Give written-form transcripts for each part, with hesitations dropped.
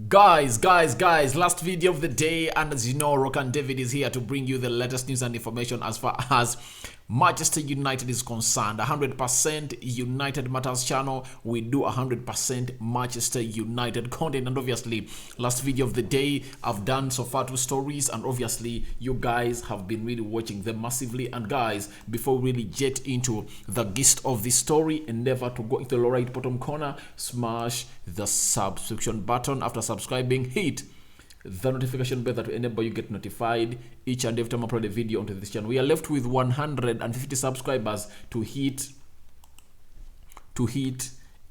Guys, last video of the day, and as you know, Rock and David is here to bring you the latest news and information as far as Manchester United is concerned. 100% United Matters channel. We do 100% Manchester United content, and obviously last video of the day I've done so far 2 stories, and obviously you guys have been really watching them massively. And guys, before we really get into the gist of this story, endeavor to go into the lower right bottom corner, smash the subscription button. After subscribing, hit the notification bell that will enable you get notified each and every time I upload a video onto this channel. We are left with 150 subscribers to hit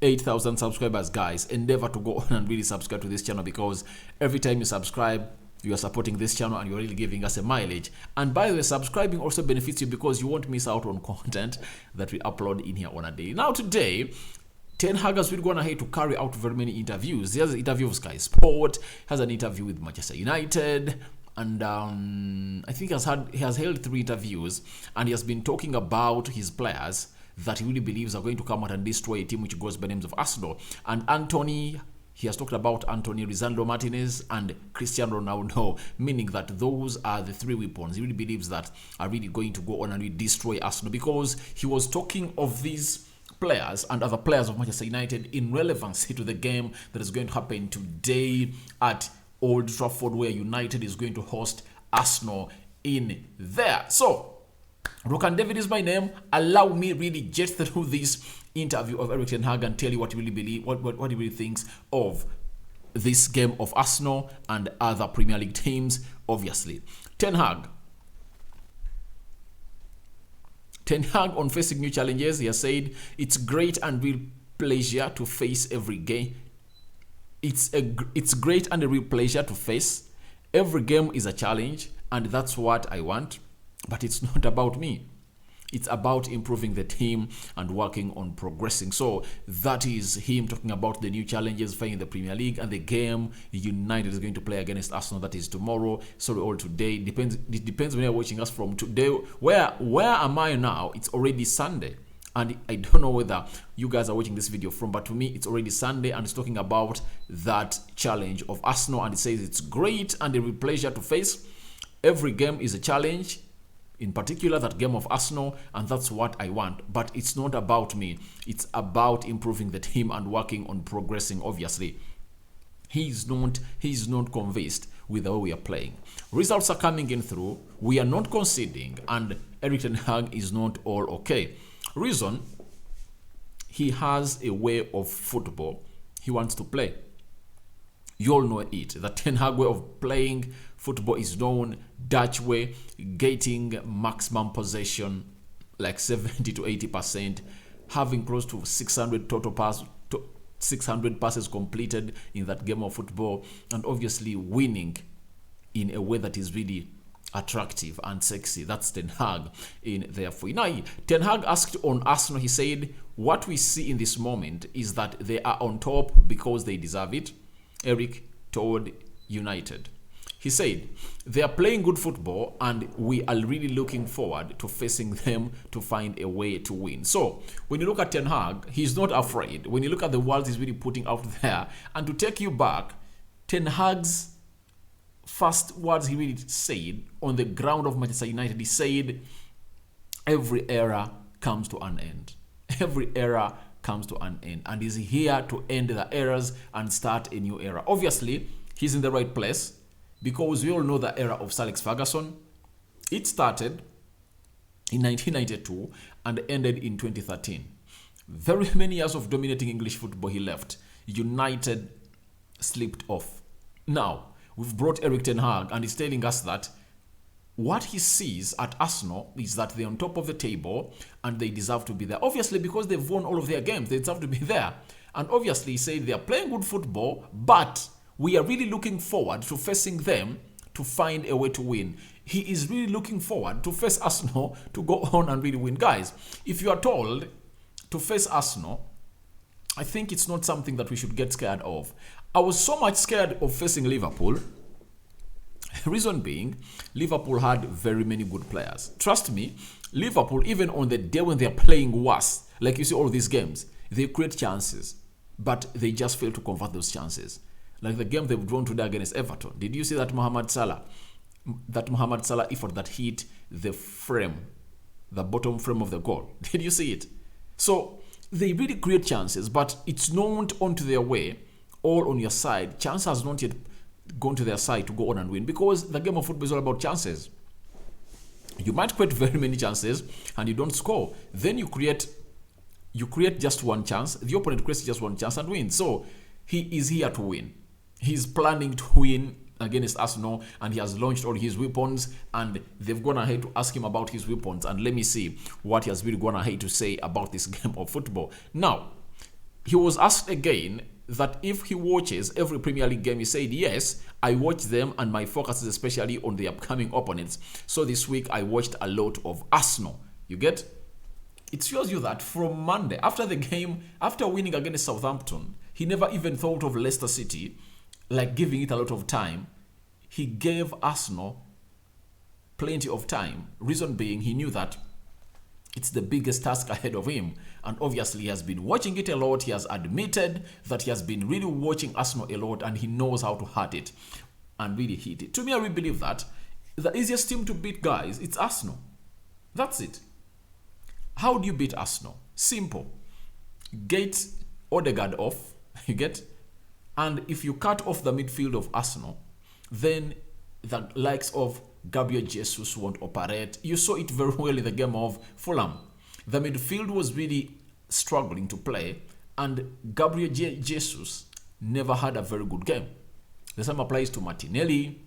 8,000 subscribers. Guys, endeavor to go on and really subscribe to this channel, because every time you subscribe, you are supporting this channel and you're really giving us a mileage. And by the way, subscribing also benefits you because you won't miss out on content that we upload in here on a day. Now today, Ten Hag has really gone ahead to carry out very many interviews. He has an interview with Sky Sport, has an interview with Manchester United, and I think he has held 3 interviews, and he has been talking about his players that he really believes are going to come out and destroy a team which goes by the names of Arsenal. And Antony, he has talked about Antony, Ronaldo And Martinez, and Cristiano Ronaldo, meaning that those are the 3 weapons he really believes that are really going to go on and really destroy Arsenal, because he was talking of these players and other players of Manchester United in relevancy to the game that is going to happen today at Old Trafford, where United is going to host Arsenal in there. So, Rock and David is my name. Allow me really jet through this interview of Erik Ten Hag and tell you what he really believes, what he really thinks of this game of Arsenal and other Premier League teams. Obviously, Ten Hag on facing new challenges, he has said, it's great and real pleasure to face every game. It's great and a real pleasure to face. Every game is a challenge, and that's what I want. But it's not about me. It's about improving the team and working on progressing. So that is him talking about the new challenges fighting the Premier League and the game United is going to play against Arsenal. That is tomorrow. Sorry, all today. It depends when you're watching us from today. Where am I now? It's already Sunday. And I don't know whether you guys are watching this video from, but to me, it's already Sunday, and it's talking about that challenge of Arsenal. And it says it's great and a real pleasure to face. Every game is a challenge. In particular, that game of Arsenal, and that's what I want. But it's not about me. It's about improving the team and working on progressing. Obviously, he's not convinced with the way we are playing. Results are coming in through. We are not conceding, and Erik Ten Hag is not all okay. Reason: he has a way of football he wants to play. You all know it. The Ten Hag way of playing football is known Dutch way, getting maximum possession, like 70 to 80%, having close to 600 600 passes completed in that game of football, and obviously winning in a way that is really attractive and sexy. That's Ten Hag in there for you. Now, Ten Hag asked on Arsenal, he said, what we see in this moment is that they are on top because they deserve it. Erik told United. He said, they are playing good football and we are really looking forward to facing them to find a way to win. So, when you look at Ten Hag, he's not afraid. When you look at the words he's really putting out there, and to take you back, Ten Hag's first words he really said on the ground of Manchester United, he said, every era comes to an end. Every era comes to an end, and is here to end the eras and start a new era. Obviously, he's in the right place, because we all know the era of Sir Alex Ferguson. It started in 1992 and ended in 2013. Very many years of dominating English football he left. United slipped off. Now, we've brought Erik Ten Hag, and he's telling us that what he sees at Arsenal is that they're on top of the table and they deserve to be there. Obviously, because they've won all of their games, they deserve to be there. And obviously, he said they are playing good football, but we are really looking forward to facing them to find a way to win. He is really looking forward to face Arsenal to go on and really win. Guys, if you are told to face Arsenal, I think it's not something that we should get scared of. I was so much scared of facing Liverpool. Reason being, Liverpool had very many good players. Trust me, Liverpool, even on the day when they're playing worse, like you see all these games, they create chances, but they just fail to convert those chances. Like the game they've drawn today against Everton. Did you see that Mohamed Salah effort that hit the frame, the bottom frame of the goal? Did you see it? So they really create chances, but it's not onto their way, all on your side. Chance has not yet gone to their side to go on and win, because the game of football is all about chances. You might create very many chances and you don't score. Then you create just one chance. The opponent creates just one chance and wins. So he is here to win. He's planning to win against Arsenal, and he has launched all his weapons, and they've gone ahead to ask him about his weapons, and let me see what he has really gone ahead to say about this game of football. Now, he was asked again that if he watches every Premier League game, he said, yes, I watch them, and my focus is especially on the upcoming opponents. So this week I watched a lot of Arsenal. You get? It shows you that from Monday, after the game, after winning against Southampton, he never even thought of Leicester City, like giving it a lot of time. He gave Arsenal plenty of time. Reason being, he knew that it's the biggest task ahead of him. And obviously, he has been watching it a lot. He has admitted that he has been really watching Arsenal a lot, and he knows how to hurt it and really hit it. To me, I really believe that the easiest team to beat, guys, it's Arsenal. That's it. How do you beat Arsenal? Simple. Get Odegaard off, you get? And if you cut off the midfield of Arsenal, then the likes of Gabriel Jesus won't operate. You saw it very well in the game of Fulham. The midfield was really struggling to play, and Gabriel Jesus never had a very good game. The same applies to Martinelli.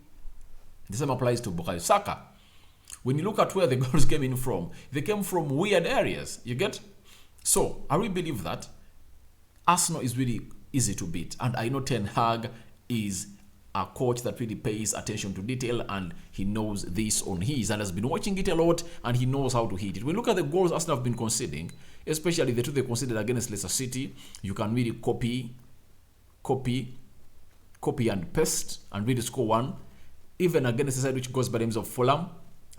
The same applies to Bukayo Saka. When you look at where the goals came in from, they came from weird areas. You get? So, I really believe that Arsenal is really easy to beat. And I know Ten Hag is a coach that really pays attention to detail, and he knows this on his, and has been watching it a lot, and he knows how to hit it. When you look at the goals Arsenal have been conceding, especially the two they conceded against Leicester City, you can really copy and paste and really score one. Even against the side which goes by the names of Fulham,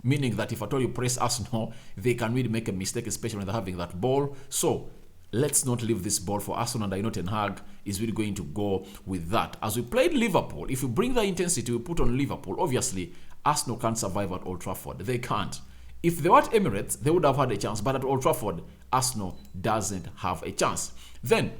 meaning that if at all you press Arsenal, they can really make a mistake, especially when they're having that ball. So let's not leave this ball for Arsenal, and I know Ten Hag is really going to go with that. As we played Liverpool, if you bring the intensity we put on Liverpool, obviously Arsenal can't survive at Old Trafford. They can't. If they were at Emirates, they would have had a chance, but at Old Trafford, Arsenal doesn't have a chance. Then,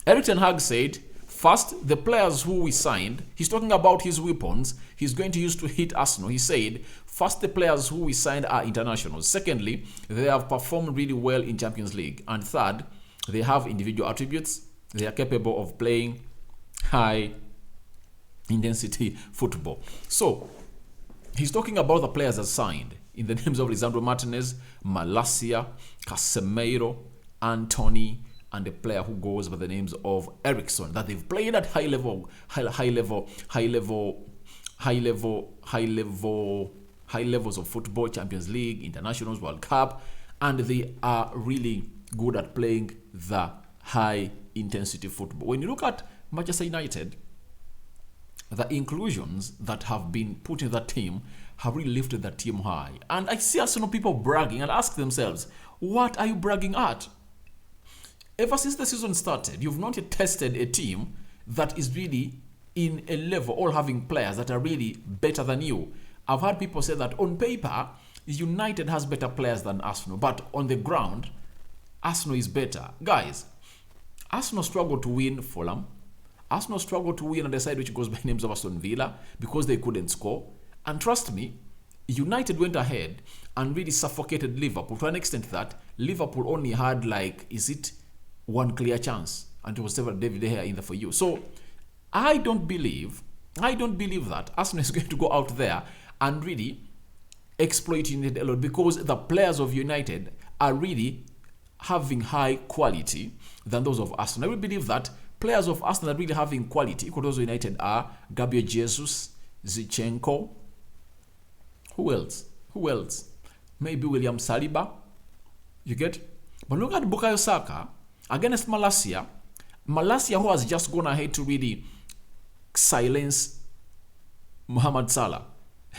Erik Ten Hag said, first, the players who we signed, he's talking about his weapons he's going to use to hit Arsenal. He said, first, the players who we signed are internationals. Secondly, they have performed really well in Champions League. And third, they have individual attributes. They are capable of playing high-intensity football. So, he's talking about the players that signed in the names of Ronaldo Martinez, Malacia, Casemiro, Antony, and a player who goes by the names of Ericsson, that they've played at high levels of football, Champions League, Internationals, World Cup, and they are really good at playing the high intensity football. When you look at Manchester United, the inclusions that have been put in that team have really lifted that team high. And I see Arsenal people bragging and ask themselves, what are you bragging at? Ever since the season started, you've not yet tested a team that is really in a level, all having players that are really better than you. I've heard people say that on paper, United has better players than Arsenal, but on the ground, Arsenal is better. Guys, Arsenal struggled to win Fulham. Arsenal struggled to win on the side which goes by names of Aston Villa because they couldn't score. And trust me, United went ahead and really suffocated Liverpool to an extent that Liverpool only had one clear chance, and it was several David De Gea in there for you. So I don't believe that Arsenal is going to go out there and really exploit United a lot, because the players of United are really having high quality than those of Arsenal. I will believe that players of Arsenal are really having quality equal to those of United are Gabriel Jesus, Zinchenko. Who else? Maybe William Saliba. You get? But look at Bukayo Saka against Malacia, who has just gone ahead to really silence Mohamed Salah.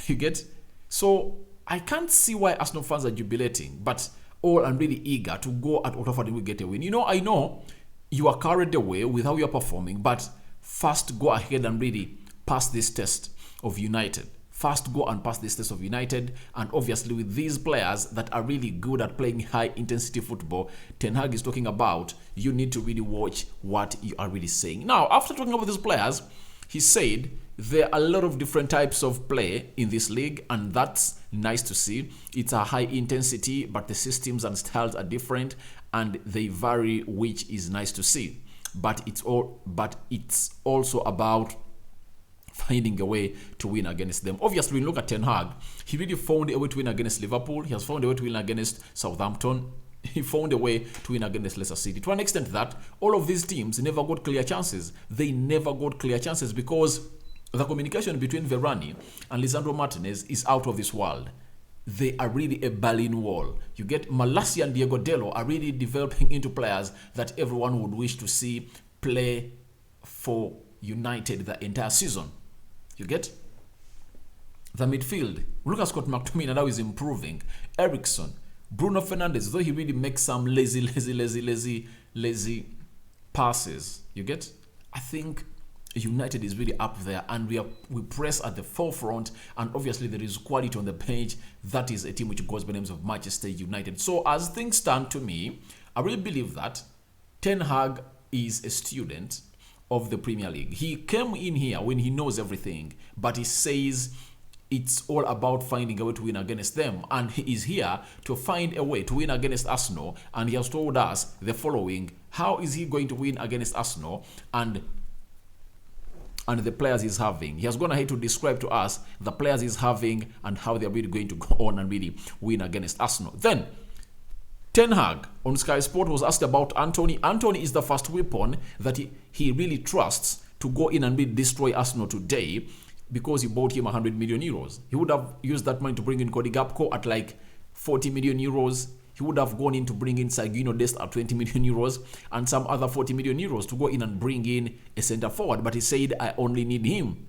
You get? So I can't see why Arsenal fans are jubilating, but all are really eager to go at Old Trafford and we get a win. I know you are carried away with how you are performing, but first go ahead and really pass this test of United. First go and pass this test of United, and obviously with these players that are really good at playing high intensity football, Ten Hag is talking about, you need to really watch what you are really saying. Now, after talking about these players, he said there are a lot of different types of play in this league, and that's nice to see. It's a high intensity, but the systems and styles are different and they vary, which is nice to see. But it's also about finding a way to win against them. Obviously, when you look at Ten Hag, he really found a way to win against Liverpool. He has found a way to win against Southampton. He found a way to win against Leicester City. To an extent that all of these teams never got clear chances. They never got clear chances because the communication between Varane and Lisandro Martinez is out of this world. They are really a Berlin Wall. You get Malacia and Diego Dello are really developing into players that everyone would wish to see play for United the entire season. You get the midfield. Lucas Scott McTominay now is improving. Eriksson, Bruno Fernandes, though he really makes some lazy passes. You get? I think United is really up there, and we press at the forefront, and obviously there is quality on the bench. That is a team which goes by the names of Manchester United. So as things stand, to me, I really believe that Ten Hag is a student of the Premier League. He came in here when he knows everything, but he says it's all about finding a way to win against them, and he is here to find a way to win against Arsenal, and he has told us the following: how is he going to win against Arsenal and the players he's having. He has gone ahead to describe to us the players he's having and how they're really going to go on and really win against Arsenal. Then Ten Hag on Sky Sport was asked about Antony. Antony is the first weapon that he really trusts to go in and really destroy Arsenal today, because he bought him 100 million euros. He would have used that money to bring in Cody Gakpo at like 40 million euros. He would have gone in to bring in Saguino Dest at 20 million euros and some other 40 million euros to go in and bring in a centre forward. But he said, I only need him.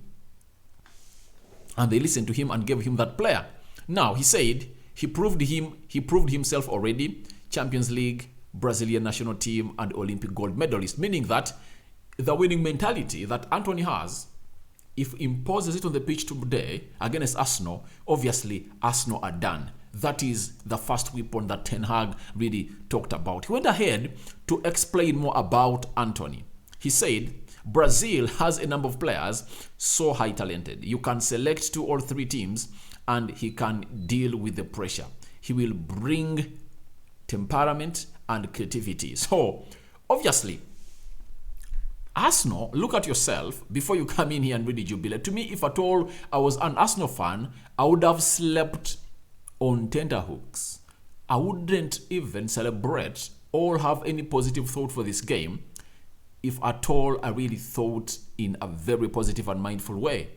And they listened to him and gave him that player. Now, he said he proved himself already. Champions League, Brazilian national team, and Olympic gold medalist. Meaning that the winning mentality that Antony has, if he imposes it on the pitch today against Arsenal, obviously Arsenal are done. That is the first weapon that Ten Hag really talked about. He went ahead to explain more about Antony. He said, Brazil has a number of players so high talented. You can select 2 or 3 teams and he can deal with the pressure. He will bring temperament and creativity. So, obviously, Arsenal, look at yourself before you come in here and really jubilate. To me, if at all I was an Arsenal fan, I would have slept on tenterhooks. I wouldn't even celebrate or have any positive thought for this game if at all I really thought in a very positive and mindful way.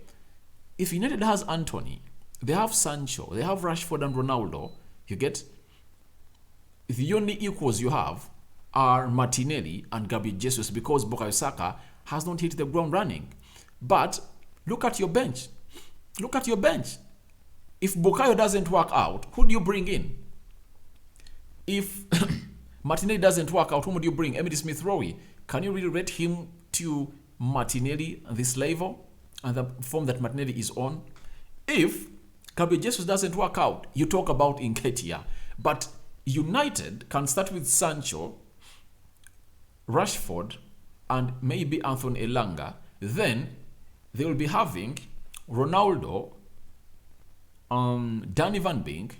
If United has Antony, they have Sancho, they have Rashford and Ronaldo, you get? The only equals you have are Martinelli and Gabriel Jesus, because Bukayo Saka has not hit the ground running. But look at your bench. Look at your bench. If Bukayo doesn't work out, who do you bring in? If Martinelli doesn't work out, who would you bring? Emily Smith-Rowe. Can you really rate him to Martinelli at this level and the form that Martinelli is on? If Gabriel Jesus doesn't work out, you talk about Nketiah. But United can start with Sancho, Rashford, and maybe Anthony Elanga. Then they will be having Ronaldo, Danny Van Beek,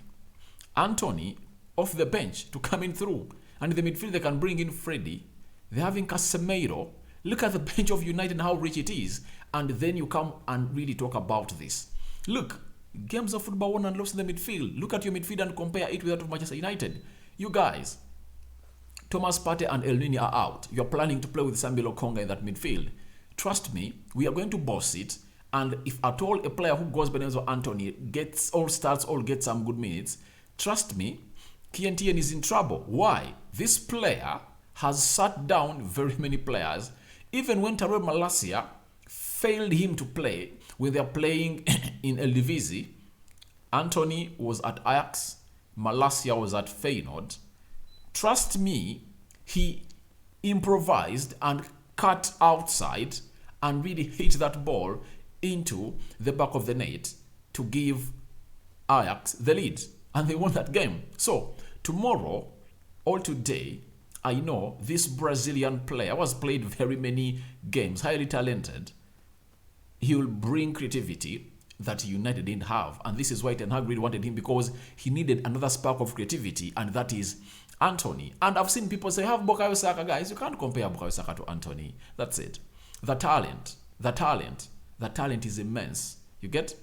Antony off the bench to come in through. And in the midfield they can bring in Freddy. They're having Casemiro. Look at the bench of United and how rich it is. And then you come and really talk about this. Look, games of football won and lost in the midfield. Look at your midfield and compare it with that of Manchester United. You guys, Thomas Partey and El Nini are out. You're planning to play with Samuel Okonga in that midfield. Trust me, we are going to boss it. And if at all a player who goes by the name of Antony gets some good minutes, trust me, KNTN is in trouble. Why? This player has sat down very many players. Even when Tyrell Malacia failed him to play when they're playing in Eredivisie, Antony was at Ajax, Malacia was at Feyenoord. Trust me, he improvised and cut outside and really hit that ball into the back of the net to give Ajax the lead. And they won that game. So tomorrow or today, I know this Brazilian player was played very many games, highly talented. He will bring creativity that United didn't have. And this is why Ten Hag really wanted him, because he needed another spark of creativity, and that is Antony. And I've seen people say, have Bukayo Saka. Guys, you can't compare Bukayo Saka to Antony. That's it. The talent is immense. You get?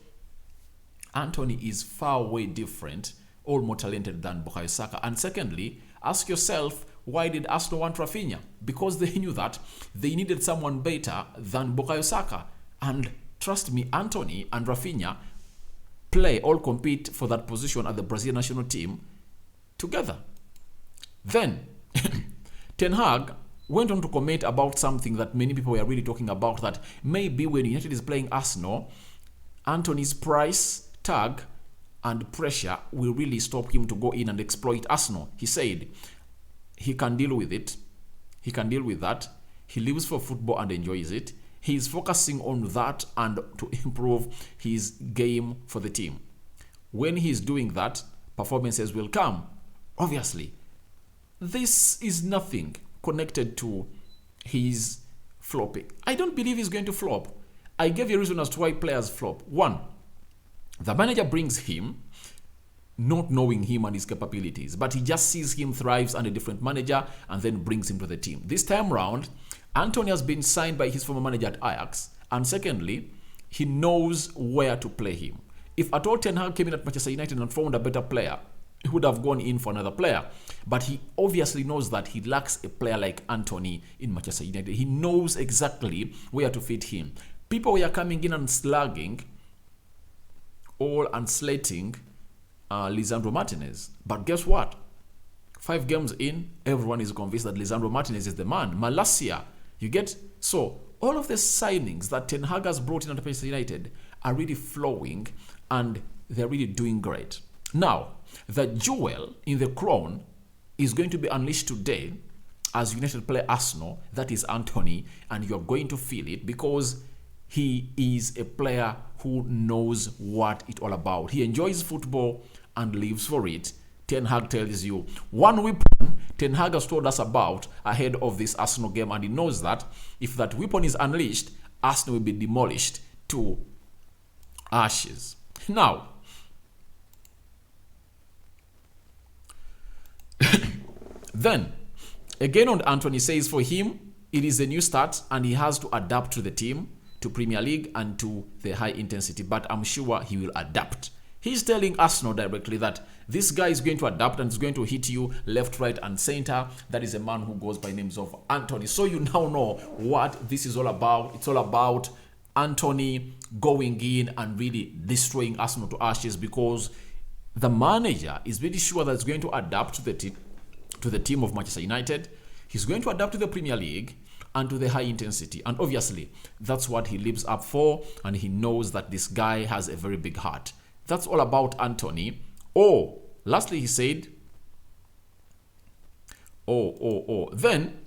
Antony is far way different, or more talented than Bukayo Saka. And secondly, ask yourself, why did Arsenal want Rafinha? Because they knew that they needed someone better than Bukayo Saka. And trust me, Antony and Rafinha all compete for that position at the Brazilian national team together. Then, Ten Hag went on to comment about something that many people were really talking about, that maybe when United is playing Arsenal, Antony's price tag and pressure will really stop him to go in and exploit Arsenal. He said he can deal with it. He can deal with that. He lives for football and enjoys it. He is focusing on that and to improve his game for the team. When he is doing that, performances will come. Obviously, this is nothing connected to his flopping. I don't believe he's going to flop. I gave you a reason as to why players flop. One, the manager brings him not knowing him and his capabilities, but he just sees him thrives under a different manager and then brings him to the team. This time round, Antony has been signed by his former manager at Ajax, and secondly, he knows where to play him. If at all Ten Hag came in at Manchester United and found a better player, he would have gone in for another player. But he obviously knows that he lacks a player like Antony in Manchester United. He knows exactly where to fit him. People were coming in and slagging and slating Lisandro Martinez. But guess what? 5 games in, everyone is convinced that Lisandro Martinez is the man. Malacia, you get? So all of the signings that Ten Hag has brought in at Manchester United are really flowing, and they're really doing great. Now, the jewel in the crown is going to be unleashed today as United play Arsenal. That is Antony, and you're going to feel it because he is a player who knows what it's all about. He enjoys football and lives for it. Ten Hag tells you one weapon Ten Hag has told us about ahead of this Arsenal game, and he knows that if that weapon is unleashed, Arsenal will be demolished to ashes. Now, then, again on Antony says for him, it is a new start and he has to adapt to the team, to Premier League and to the high intensity, but I'm sure he will adapt. He's telling Arsenal directly that this guy is going to adapt and is going to hit you left, right and center. That is a man who goes by names of Antony. So you now know what this is all about. It's all about Antony going in and really destroying Arsenal to ashes, because the manager is really sure that it's going to adapt to the team of Manchester United. He's going to adapt to the Premier League and to the high intensity. And obviously, that's what he lives up for, and he knows that this guy has a very big heart. That's all about Antony. Lastly, he said, Then,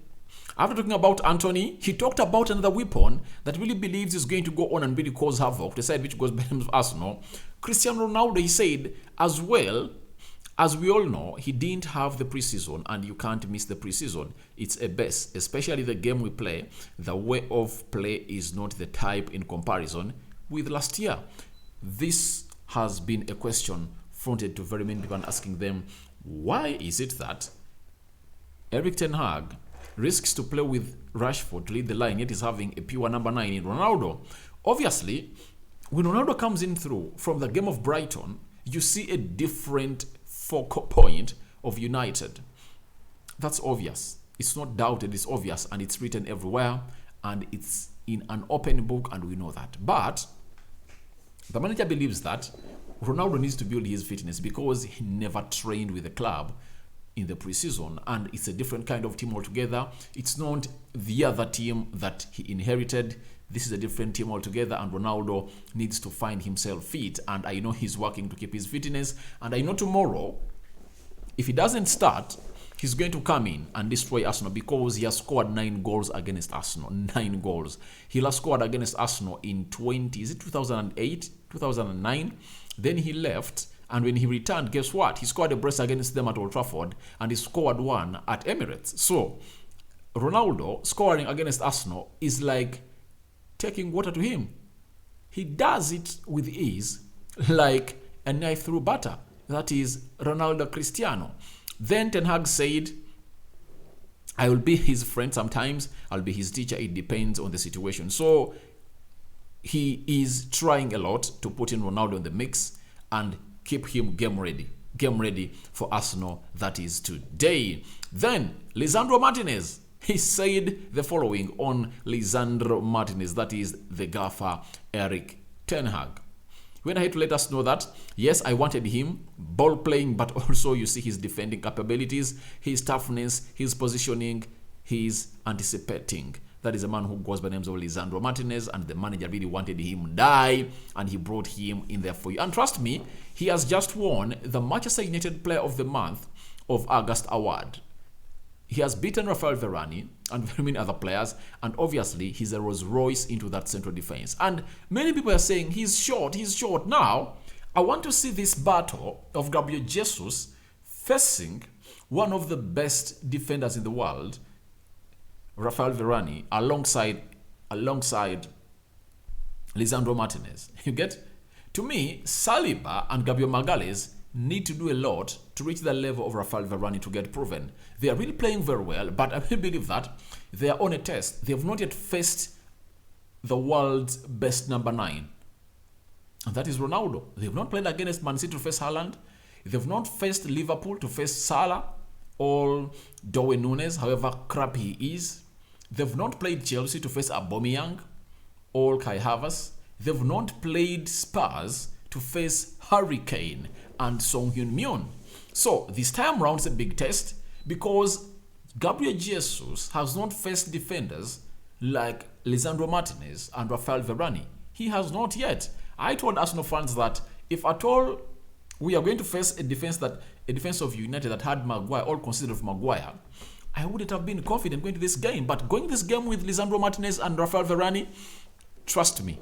after talking about Antony, he talked about another weapon that really believes is going to go on and really cause havoc, the side which goes by the name of Arsenal. Cristiano Ronaldo, he said, as well, as we all know, he didn't have the preseason, and you can't miss the preseason. It's a best, especially the game we play. The way of play is not the type in comparison with last year. This has been a question fronted to very many people, and asking them, why is it that Erik ten Hag risks to play with Rashford to lead the line, yet is having a pure number 9 in Ronaldo? Obviously, when Ronaldo comes in through from the game of Brighton, you see a different focal point of United. That's obvious. It's not doubted, it's obvious, and it's written everywhere, and it's in an open book, and we know that. But the manager believes that Ronaldo needs to build his fitness because he never trained with the club in the preseason, and it's a different kind of team altogether. It's not the other team that he inherited. This is a different team altogether, and Ronaldo needs to find himself fit, and I know he's working to keep his fitness, and I know tomorrow, if he doesn't start, he's going to come in and destroy Arsenal because he has scored 9 goals against Arsenal. 9 goals. He last scored against Arsenal in 2008, 2009. Then he left, and when he returned, guess what? He scored a brace against them at Old Trafford, and he scored one at Emirates. So, Ronaldo scoring against Arsenal is like taking water to him. He does it with ease, like a knife through butter. That is Ronaldo Cristiano. Then Ten Hag said, I will be his friend sometimes, I'll be his teacher, it depends on the situation. So he is trying a lot to put in Ronaldo in the mix and keep him game ready for Arsenal, that is today. Then Lisandro Martinez, he said the following on Lisandro Martinez, that is the gaffer Erik Ten Hag. Went ahead to let us know that, yes, I wanted him, ball playing, but also you see his defending capabilities, his toughness, his positioning, his anticipating. That is a man who goes by the names of Lisandro Martinez, and the manager really wanted him die, and he brought him in there for you. And trust me, he has just won the Manchester United Player of the Month of August award. He has beaten Rafael Varane and very many other players, and obviously he's a Rolls Royce into that central defense. And many people are saying he's short. Now, I want to see this battle of Gabriel Jesus facing one of the best defenders in the world, Rafael Varane, alongside Lisandro Martinez. You get? To me, Saliba and Gabriel Magalhaes need to do a lot to reach the level of Rafael Varane to get proven. They are really playing very well, but I believe that they are on a test. They have not yet faced the world's best number 9. And that is Ronaldo. They have not played against Man City to face Haaland. They have not faced Liverpool to face Salah or Darwin Núñez, however crap he is. They have not played Chelsea to face Aubameyang or Kai Havertz. They have not played Spurs to face Harry Kane and Son Heung-min. So this time round is a big test because Gabriel Jesus has not faced defenders like Lisandro Martinez and Rafael Varane. He has not yet. I told Arsenal fans that if at all we are going to face a defense of United that had Maguire, all considered of Maguire, I wouldn't have been confident going to this game. But going this game with Lisandro Martinez and Rafael Varane, trust me,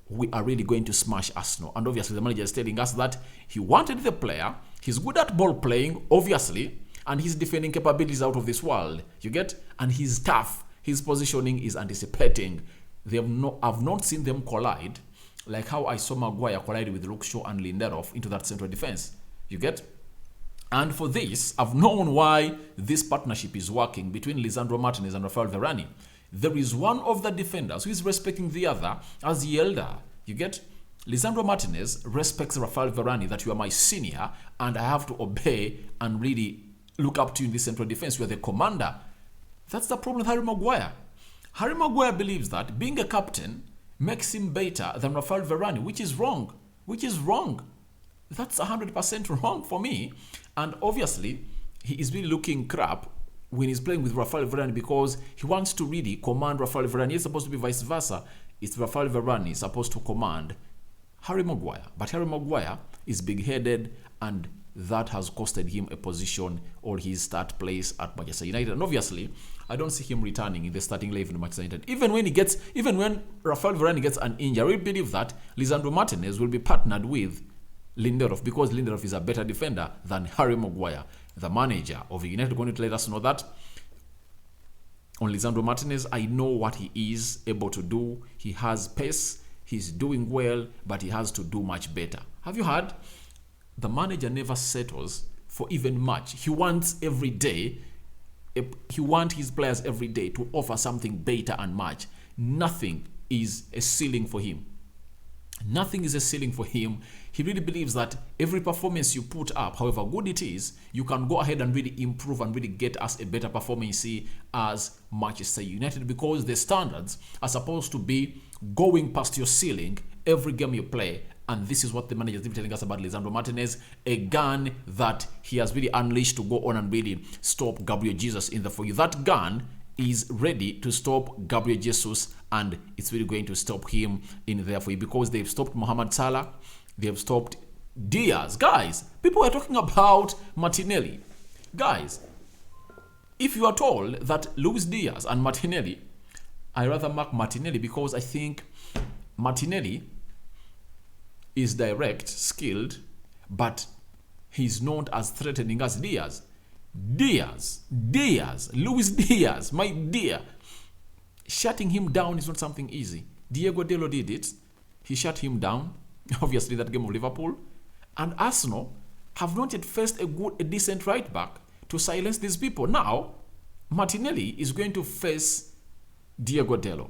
we are really going to smash Arsenal. And obviously the manager is telling us that he wanted the player. He's good at ball playing, obviously, and his defending capabilities out of this world. You get? And he's tough. His positioning is anticipating. I've not seen them collide like how I saw Maguire collide with Luke Shaw and Lindelof into that central defense. You get? And for this, I've known why this partnership is working between Lisandro Martinez and Rafael Varane. There is one of the defenders who is respecting the other as the elder. You get? Lisandro Martinez respects Rafael Varane, that you are my senior and I have to obey and really look up to you in this central defense. You are the commander. That's the problem with Harry Maguire. Harry Maguire believes that being a captain makes him better than Rafael Varane, which is wrong. That's 100% wrong for me. And obviously, he is really looking crap when he's playing with Rafael Varane because he wants to really command Rafael Varane. It's supposed to be vice versa. It's Rafael Varane supposed to command Harry Maguire. But Harry Maguire is big-headed, and that has costed him a position or his start place at Manchester United. And obviously, I don't see him returning in the starting lineup in Manchester United. Even when Rafael Varane gets an injury, I believe that Lisandro Martinez will be partnered with Lindelof because Lindelof is a better defender than Harry Maguire. The manager of United going to let us know that on Lisandro Martinez, I know what he is able to do. He has pace, he's doing well, but he has to do much better. Have you heard? The manager never settles for even much. He wants every day, he wants his players every day to offer something better and much. Nothing is a ceiling for him. Nothing is a ceiling for him. He really believes that every performance you put up, however good it is, you can go ahead and really improve and really get us a better performance as Manchester United, because the standards are supposed to be going past your ceiling every game you play. And this is what the manager is telling us about Lisandro Martinez, a gun that he has really unleashed to go on and really stop Gabriel Jesus in the for you. That gun is ready to stop Gabriel Jesus, and it's really going to stop him in there for you because they've stopped Mohamed Salah, they have stopped Diaz. Guys, people are talking about Martinelli. Guys, if you are told that Luis Diaz and Martinelli, I rather mark Martinelli because I think Martinelli is direct, skilled, but he's not as threatening as Diaz. Luis Diaz, my dear. Shutting him down is not something easy. Diego Dallo did it. He shut him down. Obviously, that game of Liverpool. And Arsenal have not yet faced a decent right back to silence these people. Now, Martinelli is going to face Diego Dallo.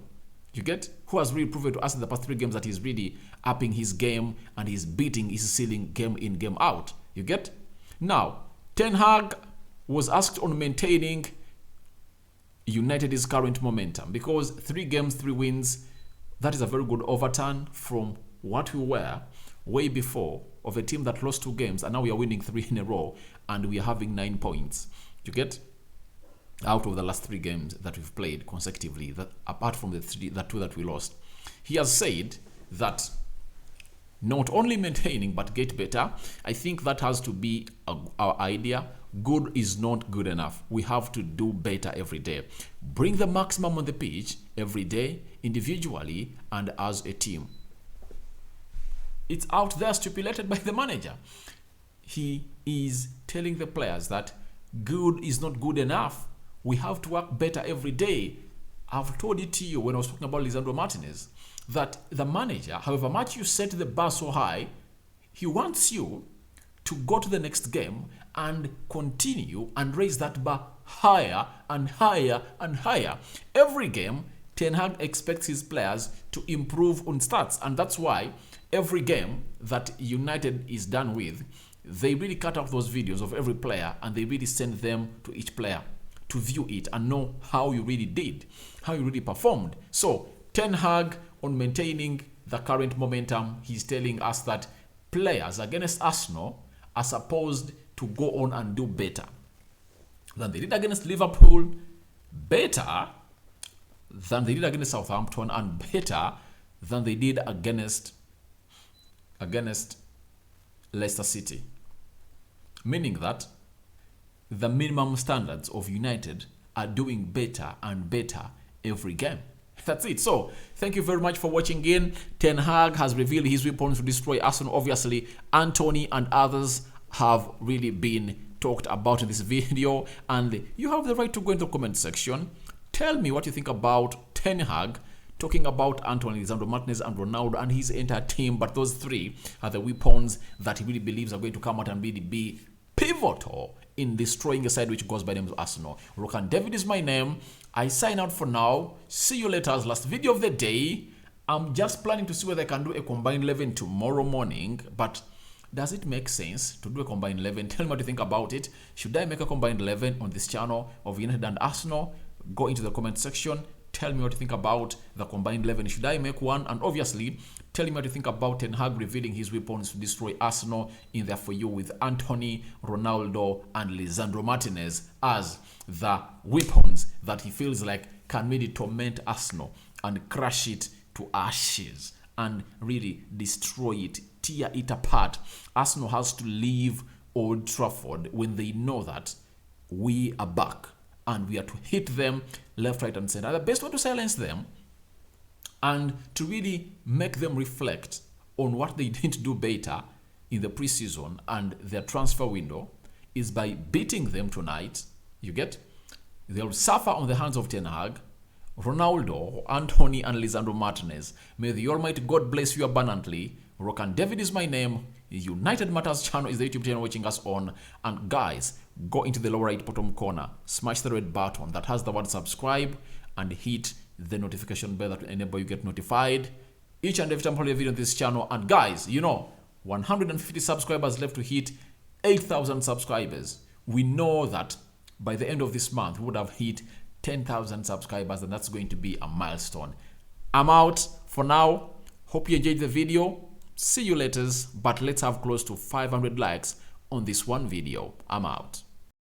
You get? Who has really proven to us in the past 3 games that he's really upping his game and he's beating his ceiling game in, game out. You get? Now, Ten Hag was asked on maintaining United's current momentum because 3 games, 3 wins, that is a very good overturn from what we were way before of a team that lost 2 games and now we are winning 3 in a row and we are having 9 points. You get? Out of the last 3 games that we've played consecutively, that apart from the 2 that we lost. He has said that not only maintaining but get better. I think that has to be our idea. Good is not good enough. We have to do better every day. Bring the maximum on the pitch every day, individually and as a team. It's out there stipulated by the manager. He is telling the players that good is not good enough. We have to work better every day. I've told it to you when I was talking about Lisandro Martinez that the manager, however much you set the bar so high, he wants you to go to the next game and continue and raise that bar higher and higher and higher. Every game, Ten Hag expects his players to improve on stats, and that's why every game that United is done with, they really cut out those videos of every player and they really send them to each player to view it and know how you really did, how you really performed. So Ten Hag, on maintaining the current momentum, he's telling us that players against Arsenal are supposed to go on and do better than they did against Liverpool, better than they did against Southampton, and better than they did against Leicester City. Meaning that the minimum standards of United are doing better and better every game. That's it. So, thank you very much for watching in. Ten Hag has revealed his weapons to destroy Arsenal. Obviously, Antony and others have really been talked about in this video. And you have the right to go into the comment section. Tell me what you think about Ten Hag talking about Antony, Lisandro Martinez and Ronaldo and his entire team. But those 3 are the weapons that he really believes are going to come out and really be pivotal in destroying a side which goes by the name of Arsenal. Rokan David is my name. I sign out for now. See you later. As last video of the day. I'm just planning to see whether I can do a combined 11 tomorrow morning. But does it make sense to do a combined 11? Tell me what you think about it. Should I make a combined 11 on this channel of United and Arsenal? Go into the comment section. Tell me what you think about the combined 11. Should I make one? And obviously, tell me what you think about Ten Hag revealing his weapons to destroy Arsenal in there for you with Antony, Ronaldo, and Lisandro Martinez as the weapons that he feels like can really torment Arsenal and crush it to ashes and really destroy it, tear it apart. Arsenal has to leave Old Trafford when they know that we are back and we are to hit them left, right, and center. The best way to silence them and to really make them reflect on what they didn't do better in the preseason and their transfer window is by beating them tonight. You get? They'll suffer on the hands of Ten Hag, Ronaldo, Antony, and Lisandro Martinez. May the Almighty God bless you abundantly. Rokan David is my name. United Matters channel is the YouTube channel watching us on. And guys, go into the lower right bottom corner, smash the red button that has the word subscribe, and hit the notification bell that will enable you get notified each and every time I upload a video on this channel. And guys, 150 subscribers left to hit 8,000 subscribers. We know that by the end of this month we would have hit 10,000 subscribers, and that's going to be a milestone. I'm out for now. Hope you enjoyed the video. See you later, but let's have close to 500 likes on this one video. I'm out.